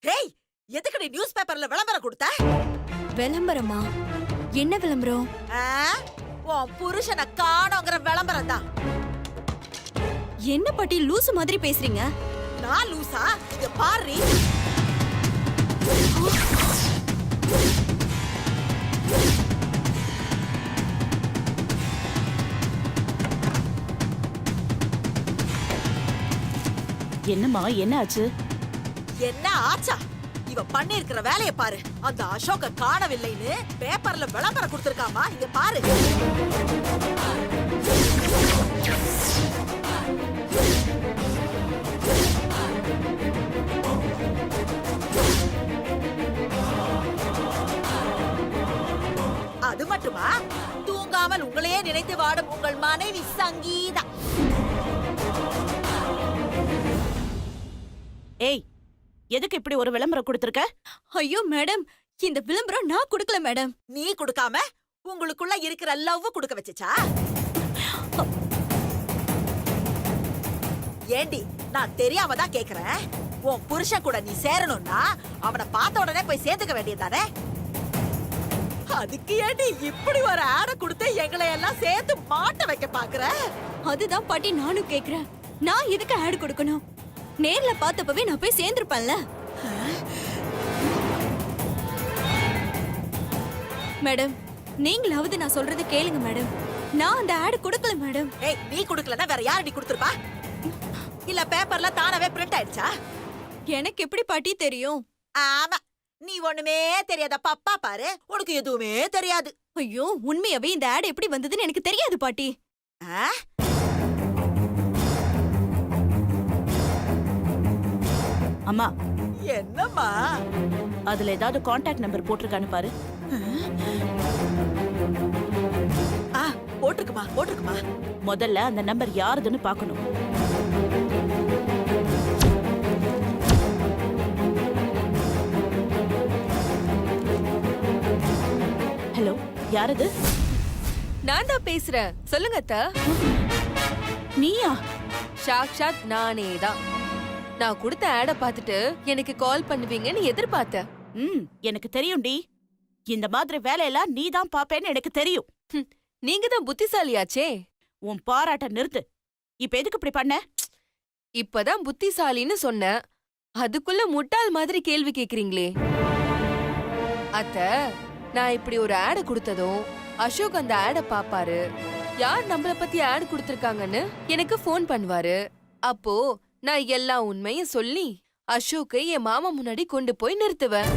Hey, எதுக்கு நீ news பேப்பர்ல விளம்பரம் கொடுத்த? விளம்பரமா? என்ன விளம்பரம்? ஆ, உன் புருஷனை காணோங்கிற விளம்பரம் தான். என்ன பாட்டி லூசு மாதிரி பேசுறீங்க? நான் லூசா? இங்க பாரு. என்னம்மா, என்ன ஆச்சு? என்ன ஆச்சா? இவ பண்ணிருக்கிற வேலைய பாரு. அந்த அசோக காணவில்லைன்னு பேப்பர்ல விளம்பரம் கொடுத்திருக்காமா. இங்க பாரு. அது மட்டுமா, தூங்காமல் உங்களையே நினைத்து வாடும் உங்கள் மனைவி சங்கீதா. ஏய், எதுக்கு இப்படி ஒரு விளம்பரம் கொடுத்திருக்க? ஐயோ மேடம், இந்த விளம்பரம் நான் கொடுக்கல மேடம். நீ கொடுக்காம உங்களுக்குள்ள இருக்கிற லவ் கொடுக்க வச்சுச்சா? ஏண்டி, நான் தெரியாம தான் கேக்குறேன். உன் புருஷன் கூட நீ சேரணும்னா அவனை பார்த்த உடனே போய் சேர்த்துக்க வேண்டியதானே? அதுக்கு ஏண்டி இப்படி ஒரு ஆட கொடுத்து எங்களை எல்லாம் சேர்த்து மாட்ட வைக்க பாக்குற? அதுதான் பாட்டி நானும் கேக்குறேன். நான் எதுக்கு ஆட் கொடுக்கணும்? நேர்ல பார்த்தப்பவே நான் போய் சேர்ந்திருப்பேன்ல. மேடம், நீங்களாவது நான் சொல்றது கேளுங்க மேடம். நான் அந்த ஆட் கொடுக்கல மேடம். ஏய், நீ கொடுக்கலன்னா வேற யாரடி கொடுத்திருப்பா? இல்ல பேப்பர்ல தானாவே பிரிண்ட் ஆயிடுச்சா? எனக்கு எப்படி பாட்டி தெரியும்? ஆமா, நீ ஒண்ணுமே தெரியாத பப்பா பாரு. உனக்கு எதுவுமே தெரியாது. ஐயோ, உண்மையாவே இந்த ஆட் எப்படி வந்ததுன்னு எனக்கு தெரியாது பாட்டி. ஆ? அம்மா, என்னம்மா? அதுல ஏதாவது கான்டாக்ட் நம்பர் போட்டிருக்கான்னு பாரு. ஆ, போட்டிருக்குமா போட்டிருக்குமா. முதல்ல அந்த நம்பர் யாருதுன்னு பார்க்கணும். ஹலோ, யாரது? நான் தான் பேசுறேன். சொல்லுங்க அத்த. நீயா? சாக்ஷாத் நானே தான். நான் கொடுத்த ஆட பார்த்துட்டு எனக்கு கால் பண்ணுவீங்கன்னு எதிர்பார்த்தேன். எனக்கு தெரியும்டி. இந்த மாதிரி வேலையெல்லாம் நீ தான் பாப்பேன்னு எனக்கு தெரியும். நீங்க தான் புத்திசாலியாச்சே. உன் பாராட்ட நிறுத்து. இப்ப எதுக்கு இப்படி பண்ண? இப்பதான் புத்திசாலின்னு சொன்னேன். அதுக்குள்ள முட்டாள் மாதிரி கேள்வி கேக்குறீங்களே. அத்த, நான் இப்படி ஒரு ஆட கொடுத்ததும் அசோக் அந்த ஆட பாப்பாரு. யார் நம்மள பத்தி ஆட் கொடுத்திருக்காங்கன்னு எனக்கு ஃபோன் பண்ணுவாரு. அப்போ நான் எல்லா உண்மையும் சொல்லி அசோக்கை என் மாமா முன்னாடி கொண்டு போய் நிறுத்துவேன்.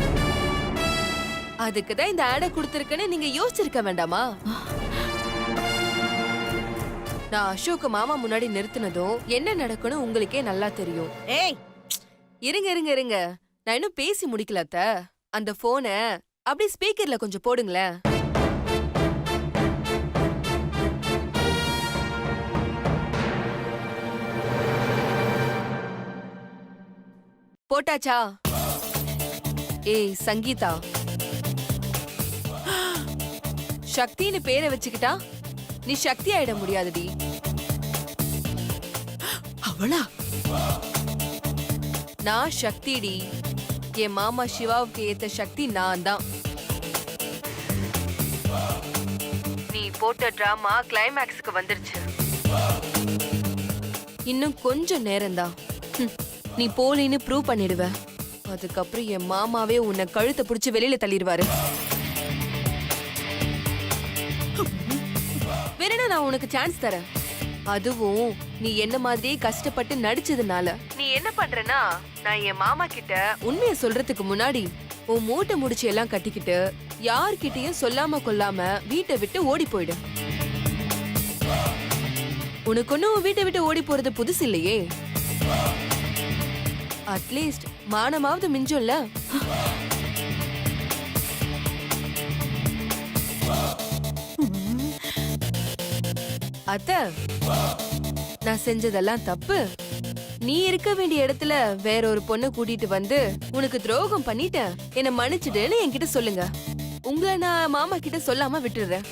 அதுக்குதான் இந்த ஆட கொடுத்திருக்கேன்னு நீங்க யோசிச்சிருக்க வேண்டாமா? நான் அசோக்க மாமா முன்னாடி நிறுத்தினதும் என்ன நடக்கும்னு உங்களுக்கே நல்லா தெரியும். ஏய், இருங்க இருங்க இருங்க, நான் இன்னும் பேசி முடிக்கல அத்த. அந்த போனை அப்படி ஸ்பீக்கர்ல கொஞ்சம் போடுங்களேன். போட்டாச்சா? ஏய் சங்கீதா, சக்தின்னு பேரை வச்சுக்கிட்டா நீ சக்தி ஆயிட முடியாதுடி. அவளா? நான் சக்திடி. என் மாமா சிவாவுக்கு ஏத்த சக்தி நான் தான். நீ போட்ட டிராமா கிளைமேக்ஸ்க்கு வந்துருச்சு. இன்னும் கொஞ்சம் நேரம்தான். நீ போலின்னு ப்ரூவ் பண்ணிடுவ. அதுக்கப்புறம் என் மாமாவே உன்னை கழுத்தை பிடிச்சு வெளியில தள்ளிடுவாரு. வேறனா நான் உனக்கு சான்ஸ் தரேன். அதுவும் நீ என்ன மாதிரியே கஷ்டப்பட்டு நடிச்சதுனால. நீ என்ன பண்றனா, நான் என் மாமா கிட்ட உண்மையை சொல்றதுக்கு முன்னாடி உன் மூட்டை முடிச்சு எல்லாம் கட்டிக்கிட்டு யார்கிட்டயும் சொல்லாம கொள்ளாம வீட்டை விட்டு ஓடி போயிடு. உனக்கு ஒன்னும் வீட்டை விட்டு ஓடி போறது புதுசு இல்லையே. அட்லீஸ்ட் மானமாவது மிஞ்சும்ல. அத்த, நான் செஞ்சதெல்லாம் தப்பு. நீ இருக்க வேண்டிய இடத்துல வேற ஒரு பொண்ணை கூட்டிட்டு வந்து உனக்கு துரோகம் பண்ணிட்டேன், என்ன மன்னிச்சிடுன்னு என்கிட்ட சொல்லுங்க. உங்களை நான் மாமா கிட்ட சொல்லாம விட்டுடுறேன்.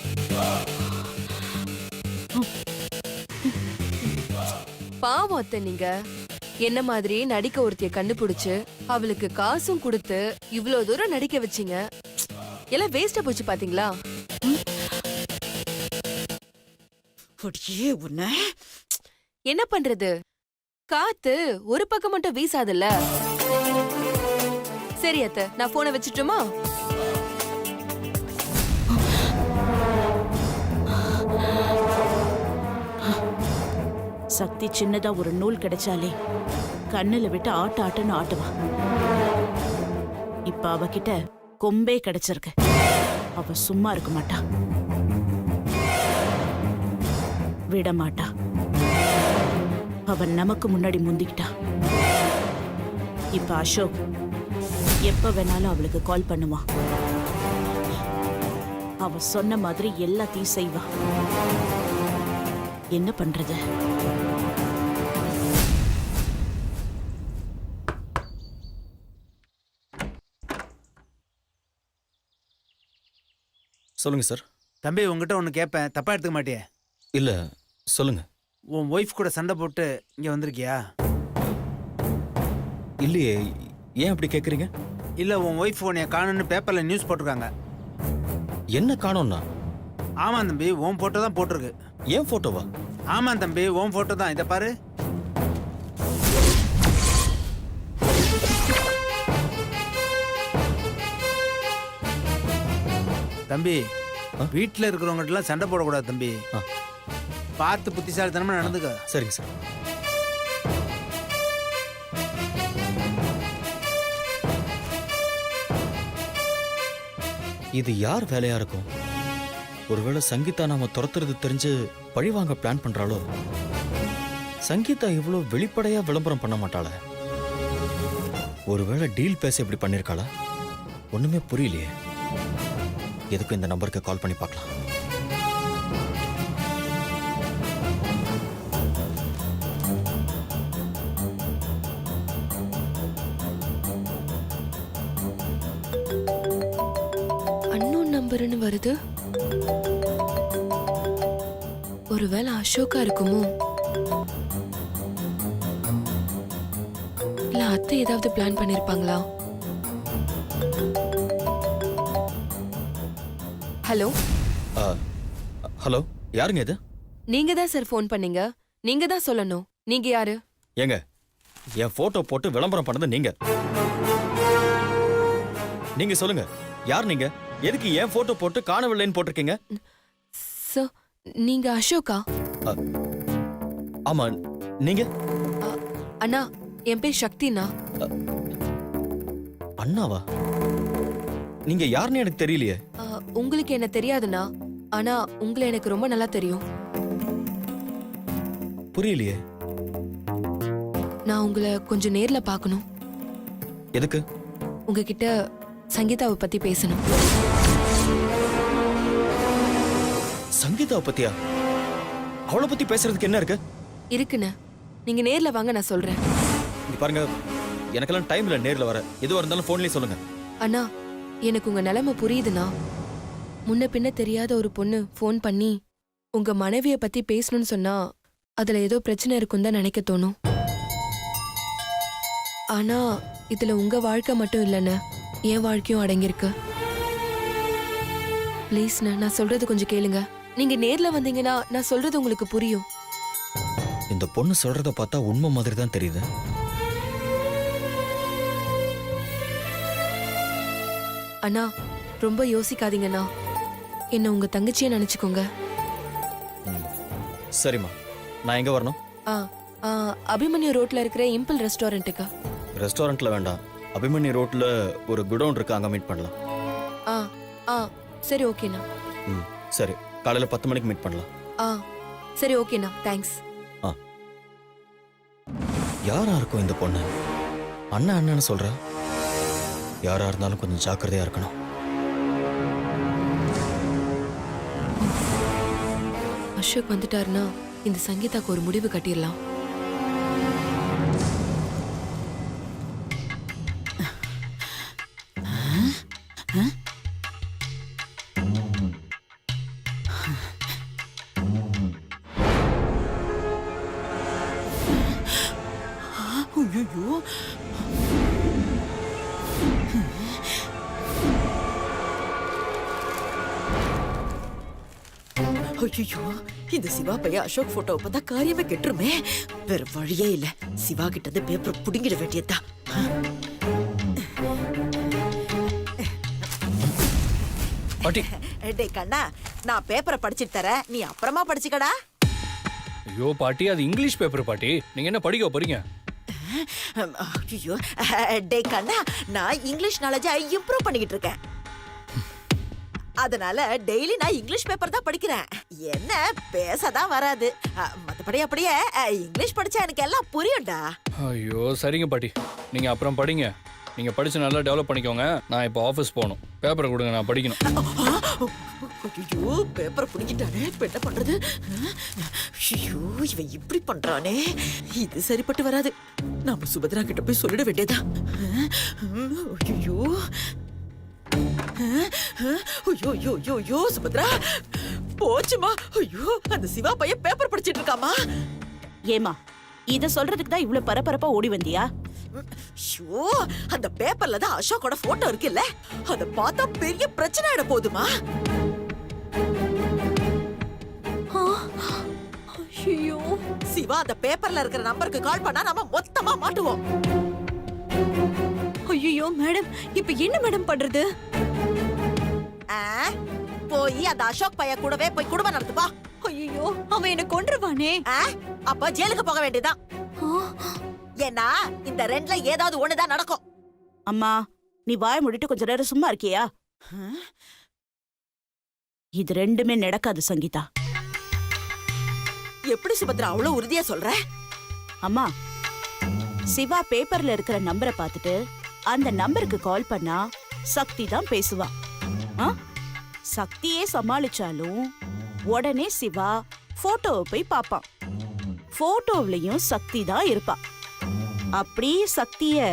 பாவம் அத்தை, நீங்க என்ன மாதிரி நடிக்க ஒருத்திய கண்டுபிடிச்சு அவளுக்கு காசும் கொடுத்து இவ்ளோ தூரம் நடிக்க வச்சீங்க. எல்லாம் வேஸ்டா போச்சு பாத்தீங்களா? அடியே உன்ன என்ன பண்றது? காத்து ஒரு பக்கம் மட்டும் வீசாதுல்ல. சரி அத்தை, நான் போனை வச்சுட்டுமா? சக்தி சின்னதா ஒரு நூல் கிடைச்சாலே கண்ணுல விட்டு ஆட்டுன்னு ஆட்டுவா. இப்ப அவகிட்ட கொம்பே கிடைச்சிருக்கு. அவ சும்மா இருக்க மாட்டா, விட மாட்டா. அவன் நமக்கு முன்னாடி முந்திக்கிட்டா. இப்ப அசோக் எப்ப வேணாலும் அவளுக்கு கால் பண்ணுவான். அவ சொன்ன மாதிரி எல்லாத்தையும் செய்வா. என்ன பண்றது? சொல்லுங்க சார். தம்பி, உங்ககிட்ட ஒன்று கேட்பேன், தப்பா எடுத்துக்க மாட்டியே? இல்ல, சொல்லுங்க. உன் ஒய்ஃப் கூட சண்டை போட்டு இங்கே வந்திருக்கியா? இல்லையே, ஏன் அப்படி கேக்குறீங்க? இல்லை, உன் ஒய்ஃப் உன்னைய காணுன்னு பேப்பரில் நியூஸ் போட்டிருக்காங்க. என்ன காணோம்னா? ஆமாம் தம்பி, உன் ஃபோட்டோ தான் போட்டிருக்கு. ஏன் போட்டோவா? ஆமாம் தம்பி, உன் ஃபோட்டோ தான். இதை பாரு. தம்பி, வீட்டில் இருக்கிறவங்ககிட்டலாம் சண்டை போடக்கூடாது தம்பி. பார்த்து புத்திசாலித்தனமா நடந்துக்க. சரிங்க சார். இது யார் வேலையா இருக்கும்? ஒருவேளை சங்கீதா நாம துரத்துறது தெரிஞ்சு பழி வாங்க பிளான் பண்றாளோ? சங்கீதா இவ்வளவு வெளிப்படையா விளம்பரம் பண்ண மாட்டாள. ஒருவேளை டீல் பேச இப்படி பண்ணிருக்காளா? ஒண்ணுமே புரியலையே. எதுக்கும் இந்த நம்பருக்கு கால் பண்ணி பார்க்கலாம். அன்னோன் நம்பர்னு வருது. ஒருவேளை அசோகா இருக்குமோ? இல்ல அத்தை ஏதாவது பிளான் பண்ணிருப்பாங்களா? ஹலோ. ஹலோ, யாருங்க இது? நீங்க தான் சார் ஃபோன் பண்ணீங்க. நீங்க தான் சொல்லணும். நீங்க யாரு? ஏங்க, என் போட்டோ போட்டு விளம்பரம் பண்ணது நீங்க. நீங்க சொல்லுங்க, யார் நீங்க? எதுக்கு என் போட்டோ போட்டு காணவில்லைன்னு போட்டிருக்கீங்க? சார், நீங்க அசோகா? ஆமா, நீங்க? அண்ணா, என் பேர் சக்தினா. அண்ணாவா? நீங்க யாருன்னு எனக்கு தெரியலையே. உங்களுக்கு என்ன தெரியாதுண்ணா, ஆனா உங்களை எனக்கு ரொம்ப நல்லா தெரியும். புரியலையே. நான் உங்களை கொஞ்சம் நேர்ல பார்க்கணும். எதுக்கு? உங்ககிட்ட சங்கீதாவை பத்தி பேசணும். சங்கீதாவை பத்தியா? அவளை பத்தி பேசுறதுக்கு என்ன இருக்கு? இருக்குண்ணே, நீங்க நேர்ல வாங்க, நான் சொல்றேன். இங்க பாருங்க, எனக்கெல்லாம் டைம் இல்ல நேர்ல வர. எதுவா இருந்தாலும் போன்லயே சொல்லுங்க. அண்ணா, எனக்கு உங்க நிலைமை புரியுதுண்ணா. முன்ன பின்ன தெரியாத ஒரு பொண்ணு ஃபோன் பண்ணி உங்க மனைவிய பத்தி பேசணும்னு சொன்னா அதுல ஏதோ பிரச்சனை இருக்கும் தான் நினைக்க தோணும். ஆனா இதுல உங்க வாழ்க்கை மட்டும் இல்லைன்னு என் வாழ்க்கையும் அடங்கியிருக்கு. ப்ளீஸ்ண்ணா, நான் சொல்றது கொஞ்சம் கேளுங்க. நீங்க நேர்ல வந்தீங்கன்னா நான் சொல்றது உங்களுக்கு புரியும். இந்த பொண்ணு சொல்றத பார்த்தா உண்மை மாதிரி தான் தெரியுது. அண்ணா, ரொம்ப யோசிக்காதீங்கண்ணா. என்ன உங்க தங்கச்சியை நினைச்சுக்கோங்க. சரிம்மா, நான் எங்க வரணும்? அபிமன்யு ரோட்ல இருக்கிற இம்பிள் ரெஸ்டாரண்ட்டுக்கு. ரெஸ்டாரண்ட்ல வேண்டாம், அபிமன்யு ரோட்ல ஒரு குடோன் இருக்கு, அங்க மீட் பண்ணலாம். சரி ஓகேண்ணா. சரி, காலையில 10 மணிக்கு மீட் பண்ணலாம். சரி ஓகேண்ணா, தேங்க்ஸ். யாரா இருக்கும் இந்த பொண்ணு? அண்ணா அண்ணன்னு சொல்ற. யாரா இருந்தாலும் கொஞ்சம் ஜாக்கிரதையா இருக்கணும். அசோக் வந்துட்டாருன்னா இந்த சங்கீதாக்கு ஒரு முடிவு கட்டிடலாம். ஐயோ, இந்த சிவா பையன் அசோக் போட்டோவை பார்த்தா காரியமே கெட்டுருமே. வேற வழியே இல்ல. சிவா கிட்ட இருந்து பேப்பர் புடிங்கிட வேண்டியதுதான். பாட்டி டேய் கண்ணா, நான் பேப்பரை படிச்சிட்டு தரேன், நீ அப்புறமா படிச்சுக்கடா. ஐயோ பாட்டி அது இங்கிலீஷ் பேப்பர் பாட்டி, நீங்க என்ன படிக்க போறீங்க? ஐயோ, டேய் கண்ணா, நான் இங்கிலீஷ் நாலேஜை இம்ப்ரூவ் பண்ணிக்கிட்டு இருக்கேன். அதனால டெய்லி நான் இங்கிலீஷ் பேப்பர் தான் படிக்கிறேன். என்ன பேசதான் வராது, மத்தபடி அப்படியே இங்கிலீஷ் படிச்சா எனக்கு எல்லாம் புரியும்டா. ஐயோ சரிங்க பாட்டி, நீங்க அப்புறம் படிங்க. நீங்க படிச்சு நல்லா டெவலப் பண்ணிக்கோங்க. நான் இப்போ ஆஃபீஸ் போகணும். பேப்பரை கொடுங்க, நான் படிக்கணும். ஐயோ, பேப்பர் பிடிக்கிட்டானே, இப்ப என்ன பண்றது? ஐயோ, இவன் இப்படி பண்றானே, இது சரிப்பட்டு வராது. நாம சுபத்ரா கிட்ட போய் சொல்லிட வேண்டியதா. ஐயோ ஐயோ ஐயோ ஐயோ ஐயோ, சுபத்ரா போச்சுமா. ஐயோ, அந்த சிவா பையன் பேப்பர் படிச்சிட்டு இருக்காமா. ஏமா இத சொல்றதுக்கு தான் இவ்ளோ பரபரப்பா ஓடி வந்தியா? ஐயோ, அந்த பேப்பர்ல தான் அசோக்கோட போட்டோ இருக்குல்ல, அத பார்த்தா பெரிய பிரச்சனை ஆயிட போகுதுமா. ஐயோ, சிவா அந்த பேப்பர்ல இருக்கிற நம்பருக்கு கால் பண்ணா நாம மொத்தமா மாட்டுவோம். ஐயோ மேடம், இப்ப என்ன மேடம் பண்றது? போய் அந்த அசோக் பைய கூடவே போய் குடும்பம் நடத்துப்பா. ஐயோ, அவன் என்ன கொன்றுவானே. அப்ப ஜெயிலுக்கு போக வேண்டியதான். ஏன்னா இந்த ரெண்டுல ஏதாவது ஒண்ணுதான் நடக்கும். அம்மா நீ வாய மூடிட்டு கொஞ்ச நேரம் சும்மா இருக்கியா? இது ரெண்டுமே நடக்காது சங்கீதா. எப்படி சுபத்ரா அவ்வளவு உறுதியா சொல்ற? அம்மா, சிவா பேப்பர்ல இருக்கிற நம்பரை பார்த்துட்டு அந்த நம்பருக்கு கால் பண்ணா சக்தி தான் பேசுவா. சக்தியே சமாளிச்சாலும் உடனே சிவா போட்டோவை போய் பாப்பான். போட்டோவிலையும் சக்தி தான் இருப்பா. அப்படி சக்திய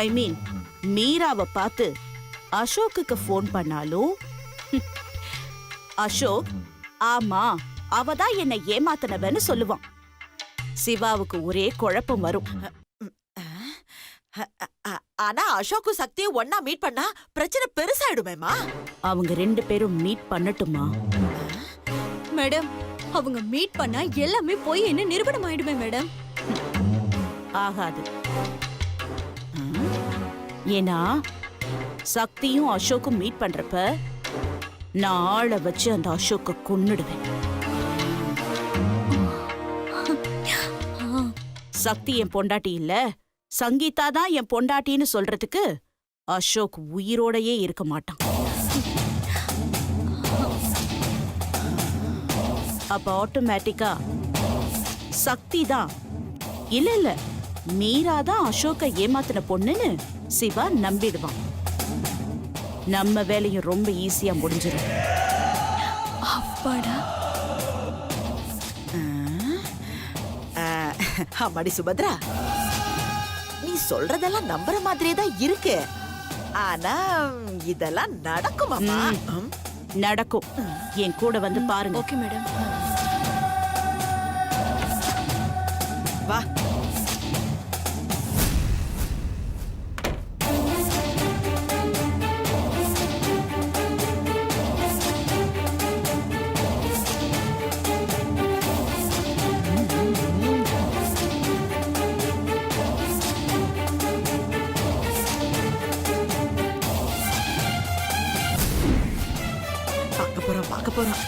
ஐ மீன் மீராவை பார்த்து அசோக்குக்கு போன் பண்ணாலும் அசோக் ஆமா அவதான் என்னை ஏமாத்தினவன்னு சொல்லுவான். சிவாவுக்கு ஒரே குழப்பம் வரும். ஆனா அசோக்கு சக்தியை ஒன்னா மீட் பண்ணா பிரச்சனை பெருசாயிடுமேமா. அவங்க ரெண்டு பேரும் மீட் பண்ணட்டுமா? மேடம், அவங்க மீட் பண்ணா எல்லாமே போய் என்ன நிரூபணம் ஆயிடுமே மேடம். ஆகாது. ஏன்னா சக்தியும் அசோக்கும் மீட் பண்றப்ப நான் ஆளை வச்சு அந்த அசோக்க கொன்னுடுவேன். சக்தி என் பொண்டாட்டி இல்ல, சங்கீதா தான் என் பொண்டாட்டின்னு சொல்றதுக்கு அசோக் உயிரோடையே இருக்க மாட்டான். அப்ப ஆட்டோமேட்டிக்கா சக்தி தான் இல்ல இல்ல மீரா தான் அசோக்க ஏமாத்தின பொண்ணுன்னு சிவா நம்பிடுவான். நம்ம வேலையும் ரொம்ப ஈஸியா முடிஞ்சிடும். அப்பாடா. அம்மாடி சுபத்ரா, நீ சொல்றதெல்லாம் நம்புற மாதிரியே தான் இருக்கு. ஆனா இதெல்லாம் நடக்குமாமா? நடக்கும். என் கூட வந்து பாருங்க. Okay madam. வா. பார்க்க போறோம்.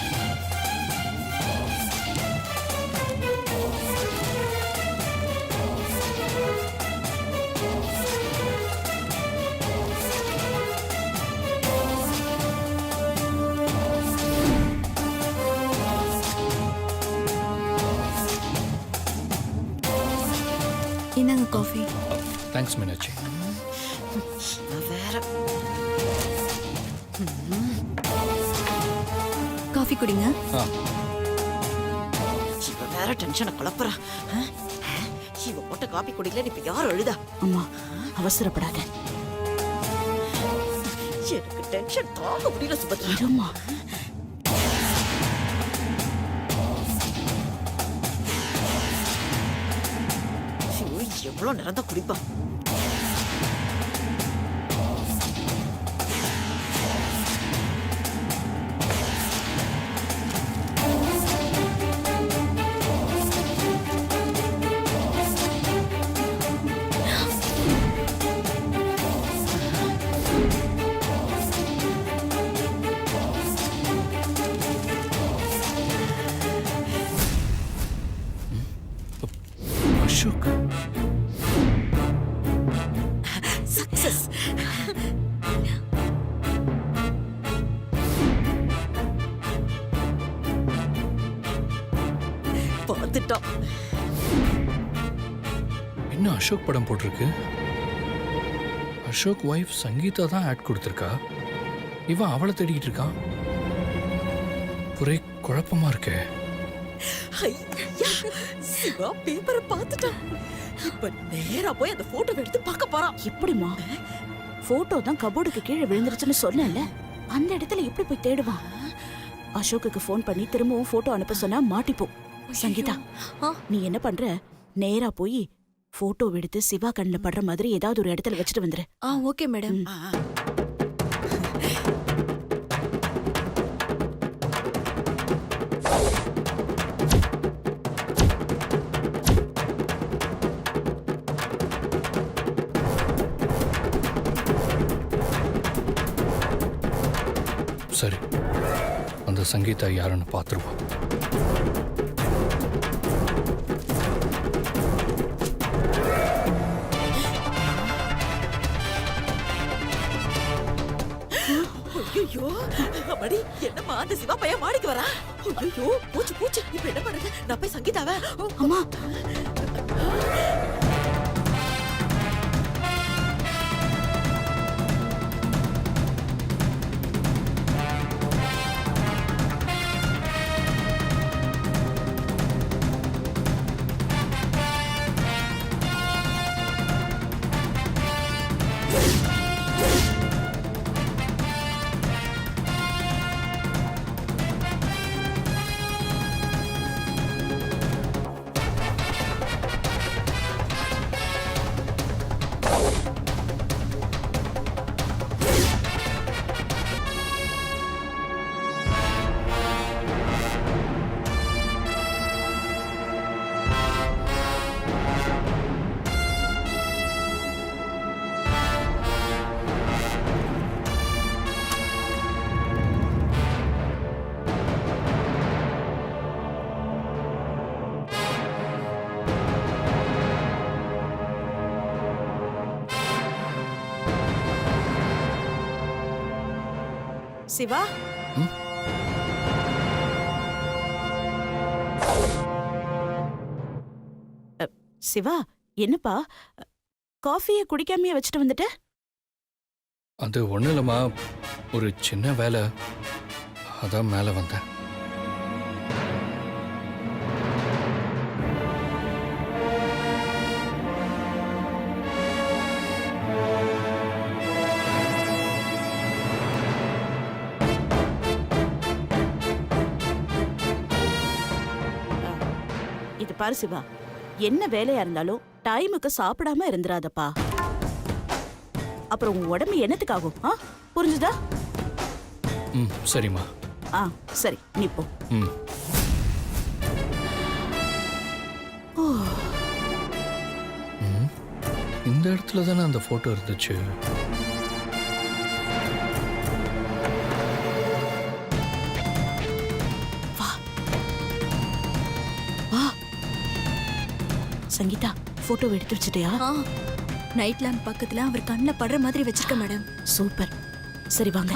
இந்தாங்க காஃபி. தேங்க்ஸ் மீனாட்சி. வேற காஃபி குடிங்க. இவ வேற டென்ஷனை குழப்புறா. இவ போட்ட காப்பி குடிக்கல இப்ப யாரும் எழுதா? அம்மா அவசரப்படாத. எனக்கு டென்ஷன் தாங்க முடியல சுபத்ரா. இருமா. எவ்வளவு நேரம் தான் குடிப்பா? சக்சஸ். பார்த்துட்டான். என்ன அசோக் படம் போட்டிருக்கு? அசோக் ஒய்ஃப் சங்கீதா தான் ஆட் கொடுத்துருக்கா. இவன் அவளை தேடிக்கிட்டு இருக்கான். ஒரே குழப்பமா இருக்கே. ஐயா, சிவா பேப்பரை பார்த்துட்டான். இப்ப நேரா போய் அந்த போட்டோ எடுத்து பார்க்க போறான். எப்படிமா போட்டோ தான் கபோர்டுக்கு கீழே விழுந்துருச்சுன்னு சொன்னேன்ல, அந்த இடத்துல எப்படி போய் தேடுவான்? அசோக்குக்கு ஃபோன் பண்ணி திரும்பவும் போட்டோ அனுப்ப சொன்னா மாட்டிப்போம். சங்கீதா, நீ என்ன பண்ற? நேரா போய் போட்டோ எடுத்து சிவா கண்ணில் படுற மாதிரி ஏதாவது ஒரு இடத்துல வச்சுட்டு வந்துரு. Okay madam. சரி, அந்த சங்கீதா யாருன்னு பார்த்துருவோம். ஐயோ, அம்மாடி, என்னம்மா அந்த சிவா பையன் மாடிக்கு வரா? ஐயோ, பூச்சி பூச்சி. இப்ப என்ன பண்றது? நான் போய் சங்கீதாவை. அம்மா, சிவா, சிவா, என்னப்பா காஃபியை குடிக்காமையே வச்சுட்டு வந்துட்ட? அது ஒன்றும் இல்லைம்மா, ஒரு சின்ன வேலை, அதான் மேலே வந்தேன். இது பாரு சிவா, என்ன வேலையா இருந்தாலும் டைமுக்கு சாப்பிடாம இருந்துராதப்பா. அப்புறம் உன் உடம்பு என்னத்துக்காகும்? புரிஞ்சுதா? ம், சரிம்மா. சரி, நீ போ. ம். ம், இந்த இடத்துல தானே அந்த போட்டோ இருந்துச்சு. சங்கீதா, போட்டோ எடுத்து வச்சுட்டியா? நைட் லேம்ப் பக்கத்துல அவர் கண்ணில் படுற மாதிரி வச்சிருக்க மேடம். சூப்பர். சரி வாங்க.